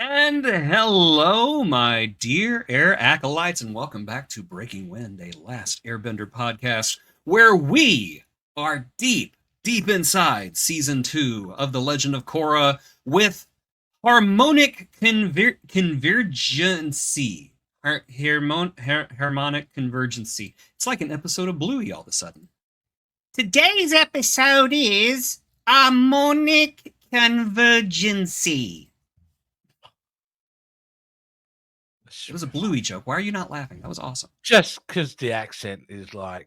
And hello, my dear air acolytes, and welcome back to Breaking Wind, a Last Airbender podcast, where we are deep inside season 2 of The Legend of Korra with Harmonic Convergence. Harmonic Convergence. It's like an episode of Bluey all of a sudden. Today's episode is Harmonic Convergence. It was a Bluey joke. Why are you not laughing? That was awesome. Just because the accent is like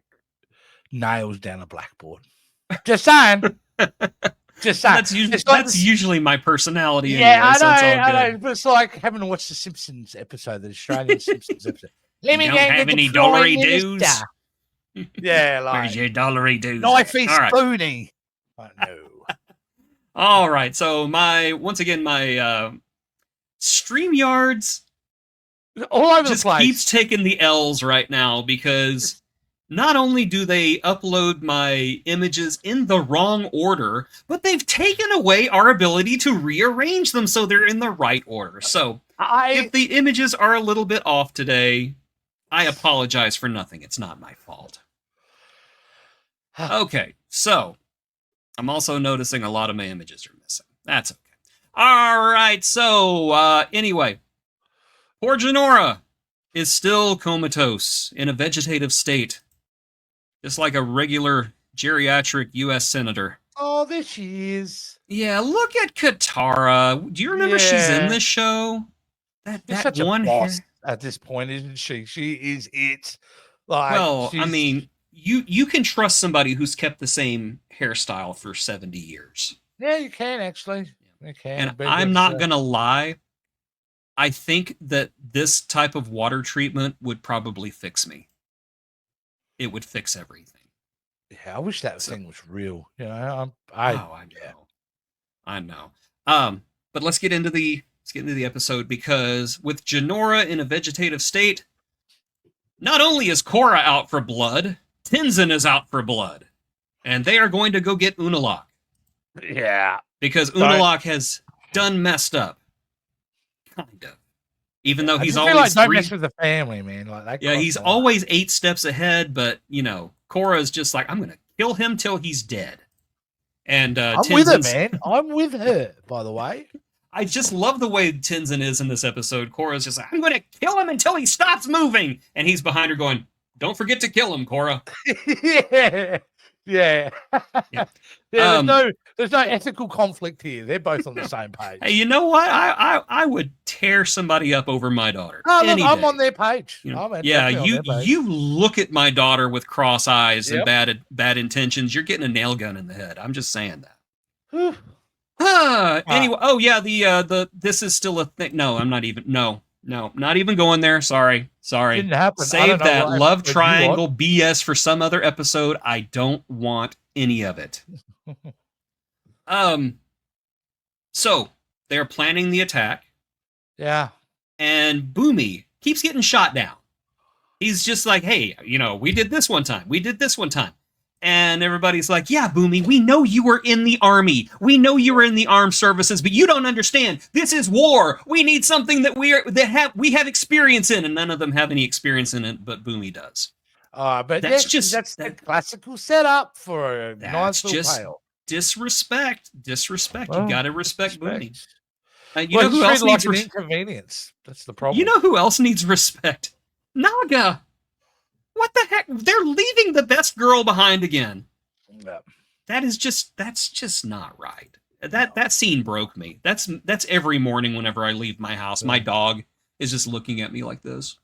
nails down a blackboard. Just saying. Just saying. That's usually my personality. Yeah, anyway, I know. But it's like having to watch the Simpsons episode, the Australian Simpsons episode. Let me have any dollary dues. Yeah, like where's your dollary dues? Knifey spoony. I know. All right. So my StreamYards all over just the place keeps taking the L's right now because not only do they upload my images in the wrong order, but they've taken away our ability to rearrange them so they're in the right order. So if the images are a little bit off today, I apologize for nothing. It's not my fault. Okay, so I'm also noticing a lot of my images are missing. That's okay. All right, so anyway, poor Jinora is still comatose in a vegetative state, just like a regular geriatric U.S. senator. Oh, there she is. Yeah, look at Katara. Do you remember she's in this show? That's such one a boss at this point, isn't she? She is it. Like, well, I mean, you can trust somebody who's kept the same hairstyle for 70 years. Yeah, you can actually. You can. And I'm not gonna lie. I think that this type of water treatment would probably fix me. It would fix everything. Yeah, I wish that thing was real. You know, I know. But let's get into the episode, because with Jinora in a vegetative state, not only is Korra out for blood, Tenzin is out for blood, and they are going to go get Unalaq. Yeah, because Unalaq has done messed up. Kind of. Even though he's always don't mess with the family, man. Like that he's always 8 steps ahead, but Korra's just like, I'm gonna kill him till he's dead. And I'm with her, man. I'm with her, by the way. I just love the way Tenzin is in this episode. Korra's just like, I'm gonna kill him until he stops moving, and he's behind her going, don't forget to kill him, Korra. Yeah. There's no ethical conflict here. They're both on the same page. Hey, you know what? I would tear somebody up over my daughter. No, look, I'm on their page. You look at my daughter with cross eyes and bad intentions. You're getting a nail gun in the head. I'm just saying that. Anyway, this is still a thing. No, I'm not even. No, not even going there. Sorry. Didn't happen. Save that love triangle BS for some other episode. I don't want any of it. So they're planning the attack. Yeah. And Boomy keeps getting shot down. He's just like, hey, we did this one time. And everybody's like, yeah, Boomy, we know you were in the army. We know you were in the armed services, but you don't understand. This is war. We need something that we have experience in, and none of them have any experience in it, but Boomy does. But that's the classical setup for a nice little pale. Disrespect. Well, you gotta respect Boomy. You know who else needs inconvenience? That's the problem. You know who else needs respect? Naga. What the heck? They're leaving the best girl behind again. Yeah. That's just not right. That scene broke me. That's every morning whenever I leave my house. My dog is just looking at me like this.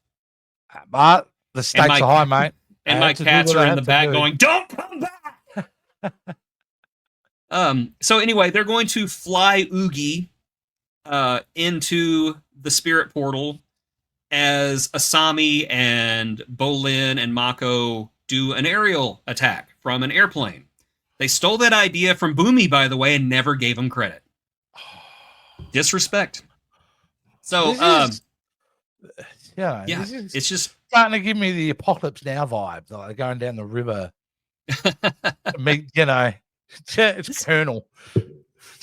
But the stakes are high, mate. And my cats are in the back going, "Don't come back!" So anyway, they're going to fly Oogie into the spirit portal as Asami and Bolin and Mako do an aerial attack from an airplane. They stole that idea from Boomy, by the way, and never gave him credit. Disrespect. So, it's just starting to give me the Apocalypse Now vibe, like going down the river. It's Colonel.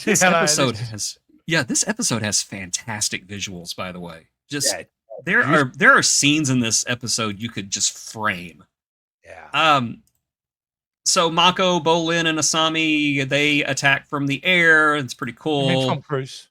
This episode has Yeah, this episode has fantastic visuals, by the way. Just Yeah. there are scenes in this episode you could just frame. Yeah. So Mako, Bolin, and Asami, they attack from the air. It's pretty You cool. mean Tom Cruise?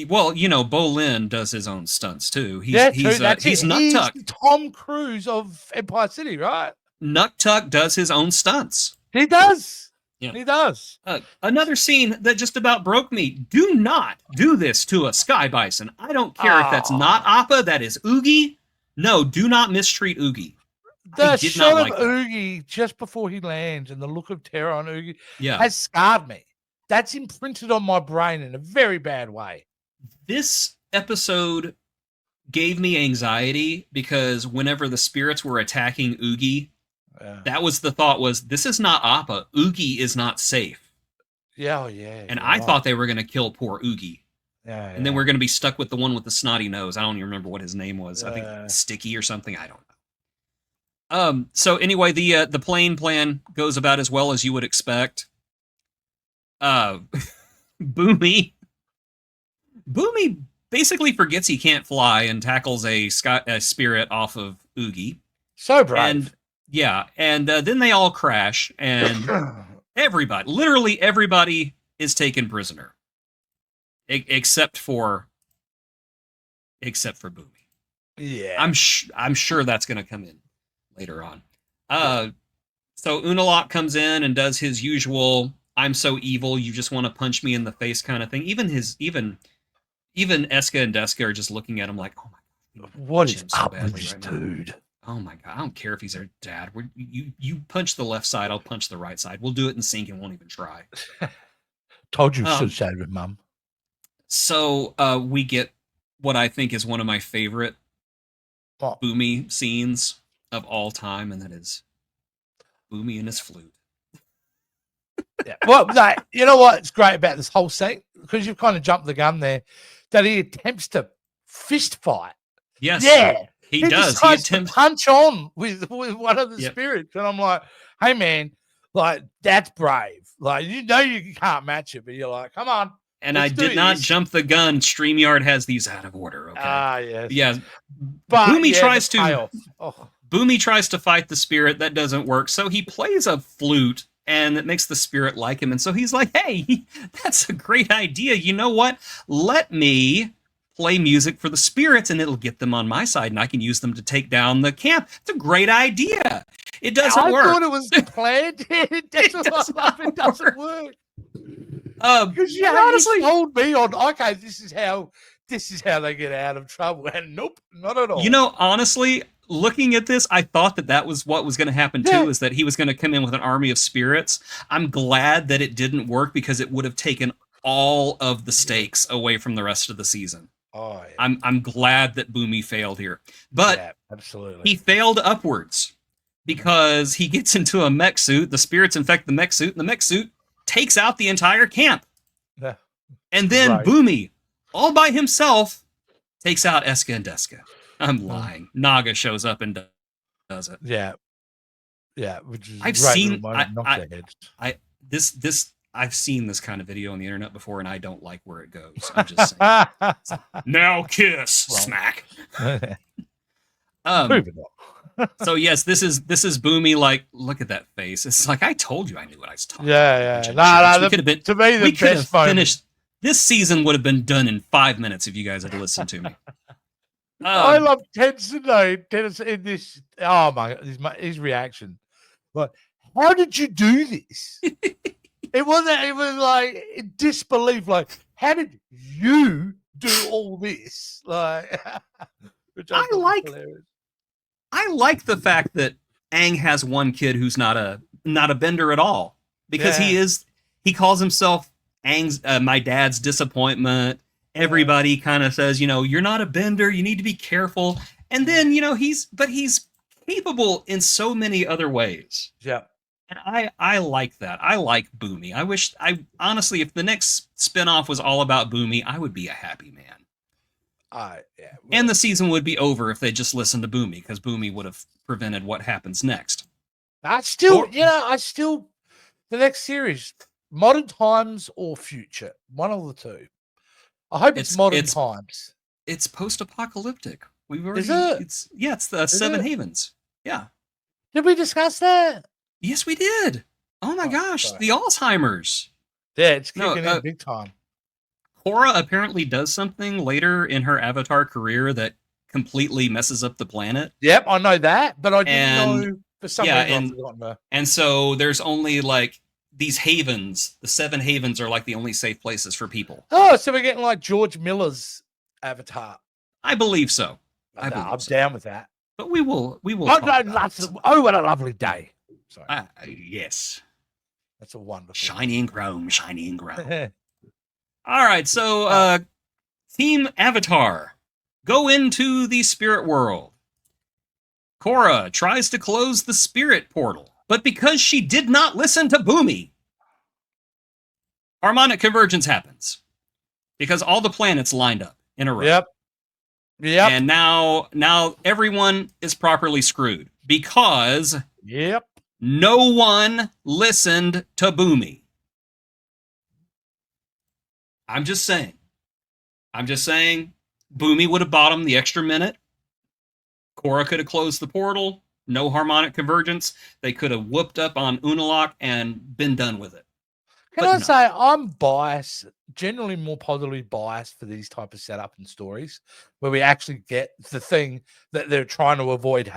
Well, Bolin does his own stunts too. He's He's Nuktuk. the Tom Cruise of Empire City, right? Nuktuk does his own stunts. He does. Yeah. He does. Another scene that just about broke me. Do not do this to a sky bison. I don't care if that's not Appa, that is Oogie. No, do not mistreat Oogie. The shot of Oogie just before he lands and the look of terror on Oogie has scarred me. That's imprinted on my brain in a very bad way. This episode gave me anxiety because whenever the spirits were attacking Oogie, that was the thought was, this is not Appa. Oogie is not safe. Yeah, yeah. And I thought they were going to kill poor Oogie. Yeah. And then we're going to be stuck with the one with the snotty nose. I don't even remember what his name was. I think Sticky or something. I don't know. So anyway, the plane plan goes about as well as you would expect. Boomy basically forgets he can't fly and tackles a spirit off of Oogie. So brave. And then they all crash, and literally everybody is taken prisoner, except for Boomy. Yeah, I'm sure that's going to come in later on. So Unalaq comes in and does his usual "I'm so evil, you just want to punch me in the face" kind of thing. Even Eska and Deska are just looking at him like, "Oh my god, what is up with this dude?" Oh my god, I don't care if he's our dad. You punch the left side, I'll punch the right side. We'll do it in sync and won't even try. Told you should say with Mum. So we get what I think is one of my favorite Boomy scenes of all time, and that is Boomy and his flute. Yeah. Well, you know what's great about this whole scene? Because you've kind of jumped the gun there, that he attempts to fist fight. Yes. Yeah. He does. He attempts to punch on with one of the spirits. And I'm like, hey, man, like, that's brave. Like, you can't match it, but you're like, come on. And I did not jump the gun. StreamYard has these out of order. Okay. Yes. Yeah. But Boomy tries to fight the spirit. That doesn't work. So he plays a flute, and it makes the spirit like him. And so he's like, hey, that's a great idea. You know what? Let me play music for the spirits, and it'll get them on my side, and I can use them to take down the camp. It's a great idea. It doesn't work. I thought it was planned. It doesn't work. Because honestly told me on, okay, this is how they get out of trouble, and nope, not at all. Honestly, looking at this, I thought that was what was going to happen too, is that he was going to come in with an army of spirits. I'm glad that it didn't work, because it would have taken all of the stakes away from the rest of the season. Oh, yeah. I'm glad that Boomy failed here, but absolutely, he failed upwards because he gets into a mech suit. The spirits infect the mech suit, and the mech suit takes out the entire camp. Yeah. And then Boomy, all by himself, takes out Eska and Deska. I'm lying. Naga shows up and does it. Yeah. Yeah. Which is I've seen this kind of video on the internet before, and I don't like where it goes. I'm just saying. Now kiss, smack. So yes, this is Boomy. Like, look at that face. It's like, I told you I knew what I was talking about. We could have finished. This season would have been done in 5 minutes if you guys had listened to me. I love Tenzin though. Tenzin in this. Oh my god, his reaction. Like, how did you do this? It was like in disbelief. Like, how did you do all this? Like, which I like the fact that Aang has one kid who's not a bender at all, because he calls himself Aang's my dad's disappointment. Everybody kind of says, you're not a bender, you need to be careful. And then, he's capable in so many other ways. Yeah. And I like that. I like Boomy. Honestly, if the next spinoff was all about Boomy, I would be a happy man. And the season would be over if they just listened to Boomy, because Boomy would have prevented what happens next. The next series, modern times or future, one of the two. I hope it's modern times. It's post-apocalyptic. We've already. Is it? It's the Seven Havens. Yeah. Did we discuss that? Yes, we did. Oh my gosh, sorry. the Alzheimer's. Yeah, it's kicking in big time. Korra apparently does something later in her Avatar career that completely messes up the planet. Yep, I know that, but I didn't know for some reason I've forgotten her. And so there's only like these havens. The 7 havens are like the only safe places for people. Oh, so we're getting like George Miller's Avatar. I believe so. I'm down with that. But we will. What a lovely day. Sorry. Yes. That's a wonderful. Shiny and chrome. All right, so Team Avatar go into the spirit world. Korra tries to close the spirit portal, but because she did not listen to Boomy, Harmonic Convergence happens because all the planets lined up in a row. Yep. And now everyone is properly screwed because no one listened to Boomy. I'm just saying. Boomy would have bought him the extra minute. Korra could have closed the portal. No harmonic convergence. They could have whooped up on Unalaq and been done with it. Can I say I'm biased, generally more positively biased for these type of setup and stories where we actually get the thing that they're trying to avoid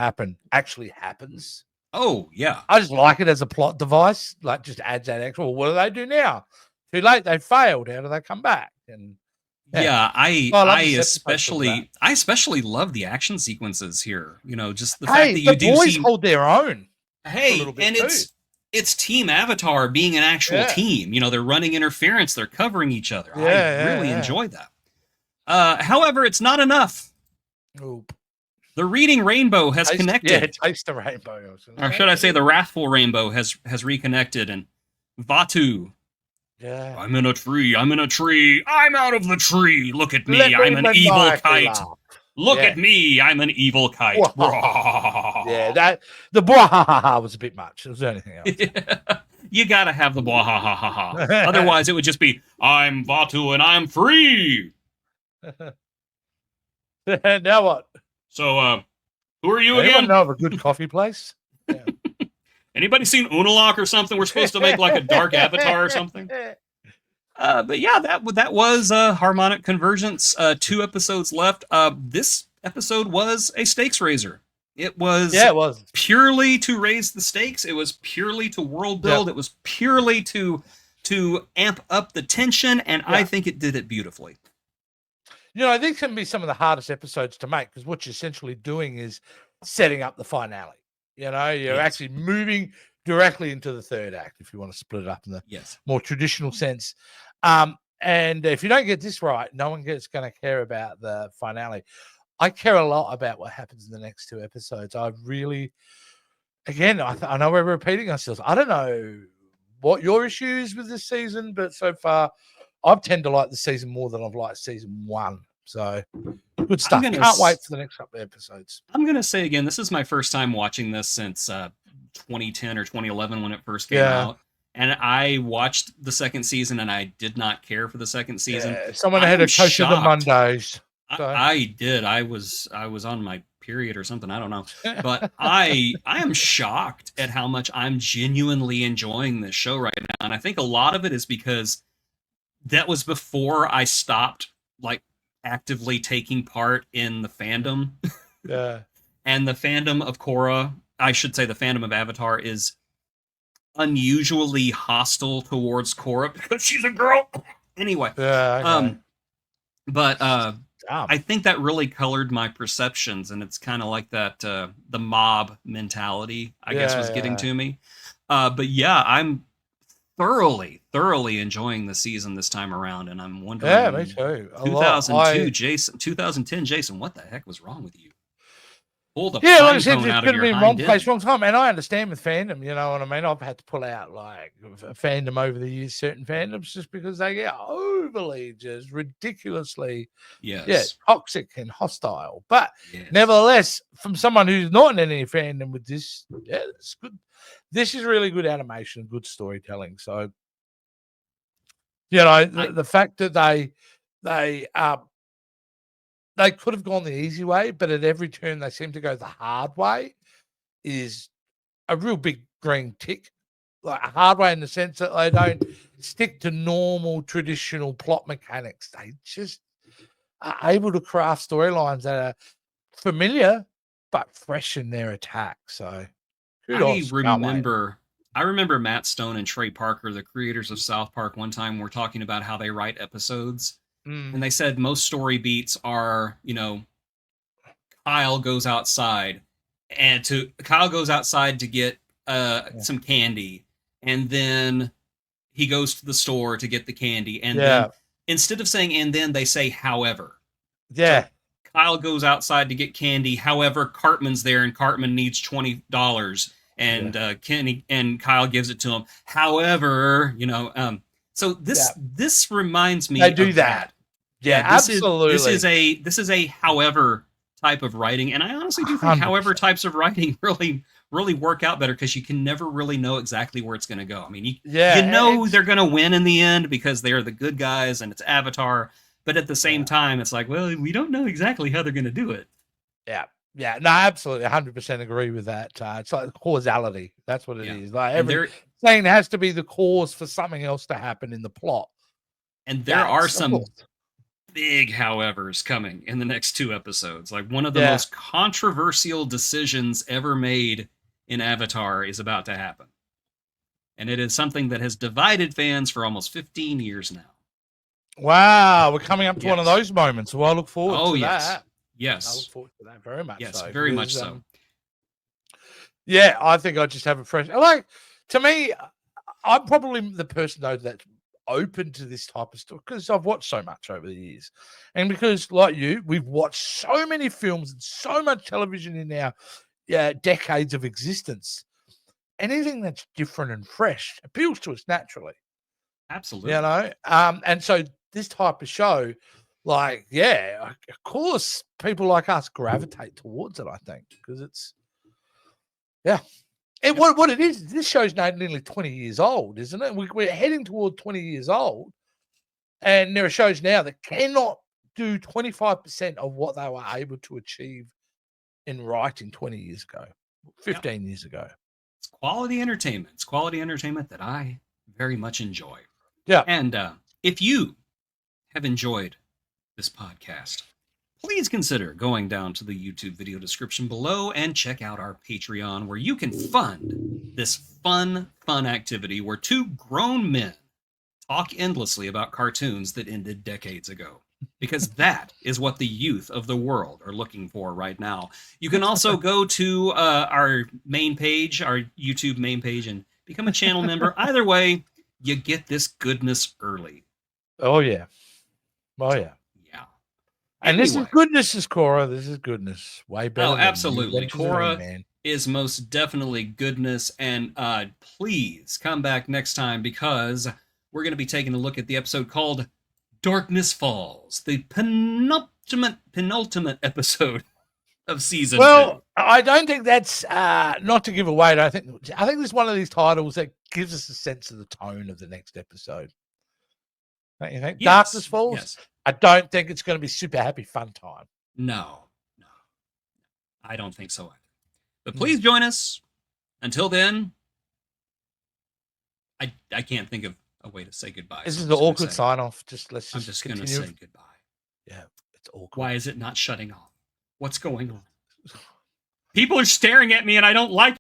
actually happens. Oh, yeah. I just like it as a plot device. Like, just adds that extra. Well, what do they do now? Too late. They failed. How do they come back? And I especially love the action sequences here. You know, just the fact that you do boys hold their own. Hey, and it's Team Avatar being an actual team. You know, they're running interference. They're covering each other. I really enjoy that. However, it's not enough. Nope. The reading rainbow has connected. Yeah, taste the rainbow. Or should I say the wrathful rainbow has reconnected, and Vaatu. Yeah. I'm in a tree. I'm out of the tree. Look at me. I'm an evil kite. Look at me. I'm an evil kite. Yeah, the bwahaha was a bit much. It was anything else. You gotta have the bwahaha. Otherwise, it would just be, I'm Vaatu and I'm free. Now what? So, who are you again? Anyone know of a good coffee place? Yeah. Anybody seen Unalaq or something? We're supposed to make like a dark avatar or something. But yeah, that was Harmonic Convergence. 2 episodes left. This episode was a stakes raiser. It was purely to raise the stakes. It was purely to world build. It was purely to amp up the tension, and I think it did it beautifully. You know, I think can be some of the hardest episodes to make because what you're essentially doing is setting up the finale. You know, you're actually moving directly into the third act if you want to split it up in the more traditional sense. And if you don't get this right, no one gets going to care about the finale. I care a lot about what happens in the next 2 episodes. I really, again, I know we're repeating ourselves. I don't know what your issues with this season, but so far, I tend to like the season more than I've liked season 1. So good stuff. Can't wait for the next couple of episodes. I'm going to say again, this is my first time watching this since 2010 or 2011 when it first came out. And I watched the second season and I did not care for the second season. Yeah, someone had a coach of the Mondays. I did. I was on my period or something. I don't know. But I am shocked at how much I'm genuinely enjoying this show right now. And I think a lot of it is because that was before I stopped like actively taking part in the fandom. Yeah. And the fandom of Korra, I should say the fandom of Avatar, is unusually hostile towards Korra because she's a girl. Anyway. But I think that really colored my perceptions, and it's kind of like that the mob mentality, I guess, was getting to me. But yeah, I'm thoroughly enjoying the season this time around, and I'm wondering. Yeah, me too. 2010, Jason, what the heck was wrong with you? Pull the like I said, it's going to be wrong place, wrong time, and I understand with fandom. You know what I mean? I've had to pull out like a fandom over the years, certain fandoms, just because they get overly, just ridiculously, toxic and hostile. But nevertheless, from someone who's not in any fandom with this, it's good. This is really good animation, good storytelling. So You know, the fact that they could have gone the easy way, but at every turn they seem to go the hard way is a real big green tick. Like a hard way in the sense that they don't stick to normal traditional plot mechanics. They just are able to craft storylines that are familiar but fresh in their attack. So kudos. I remember Matt Stone and Trey Parker, the creators of South Park, one time were talking about how they write episodes. And they said most story beats are, you know, Kyle goes outside to get some candy, and then he goes to the store to get the candy, and then instead of saying "and then," they say "however." Yeah. So Kyle goes outside to get candy. However, Cartman's there, and Cartman needs $20, and Kenny and Kyle gives it to him. However, you know, so this reminds me. They do that. Yeah, absolutely. This is a however type of writing, and I honestly do think 100%. However types of writing really work out better because you can never really know exactly where it's going to go. I mean, you know they're going to win in the end because they're the good guys and it's Avatar, but at the same time, it's like, well, we don't know exactly how they're going to do it. Yeah, no, absolutely, 100% agree with that. It's like causality. That's what it is. Like everything has to be the cause for something else to happen in the plot. And there are some big howevers coming in the next 2 episodes. Like one of the most controversial decisions ever made in Avatar is about to happen. And it is something that has divided fans for almost 15 years now. Wow, we're coming up to one of those moments. So I look forward to that. Yes. I look forward to that very much. Yes, very much so. Yeah, I think I just have a fresh, like, to me, I'm probably the person though that's open to this type of stuff because I've watched so much over the years, and because like you, we've watched so many films and so much television in our decades of existence. Anything that's different and fresh appeals to us naturally. Absolutely. You know, and so this type of show, like, of course, people like us gravitate towards it. I think because it's what it is, this show's now nearly 20 years old, isn't it? We're heading toward 20 years old, and there are shows now that cannot do 25% of what they were able to achieve in writing 20 years ago, 15 years ago. It's quality entertainment. It's quality entertainment that I very much enjoy. Yeah. And if you have enjoyed this podcast, please consider going down to the YouTube video description below and check out our Patreon, where you can fund this fun activity where 2 grown men talk endlessly about cartoons that ended decades ago. Because that is what the youth of the world are looking for right now. You can also go to our main page, our YouTube main page, and become a channel member. Either way, you get this goodness early. Oh, yeah. Oh, yeah. And this is goodness, Korra. This is goodness. Way better. Oh, absolutely. Korra is most definitely goodness. And please come back next time because we're going to be taking a look at the episode called Darkness Falls, the penultimate episode of season 2. I don't think that's not to give away. I think this is one of these titles that gives us a sense of the tone of the next episode. Don't you think? Yes, Darkness Falls? Yes. I don't think it's going to be super happy fun time. No. I don't think so either. But please join us. Until then, I can't think of a way to say goodbye. This is the awkward sign off. I'm just going to say goodbye. Yeah, it's awkward. Why is it not shutting off? What's going on? People are staring at me and I don't like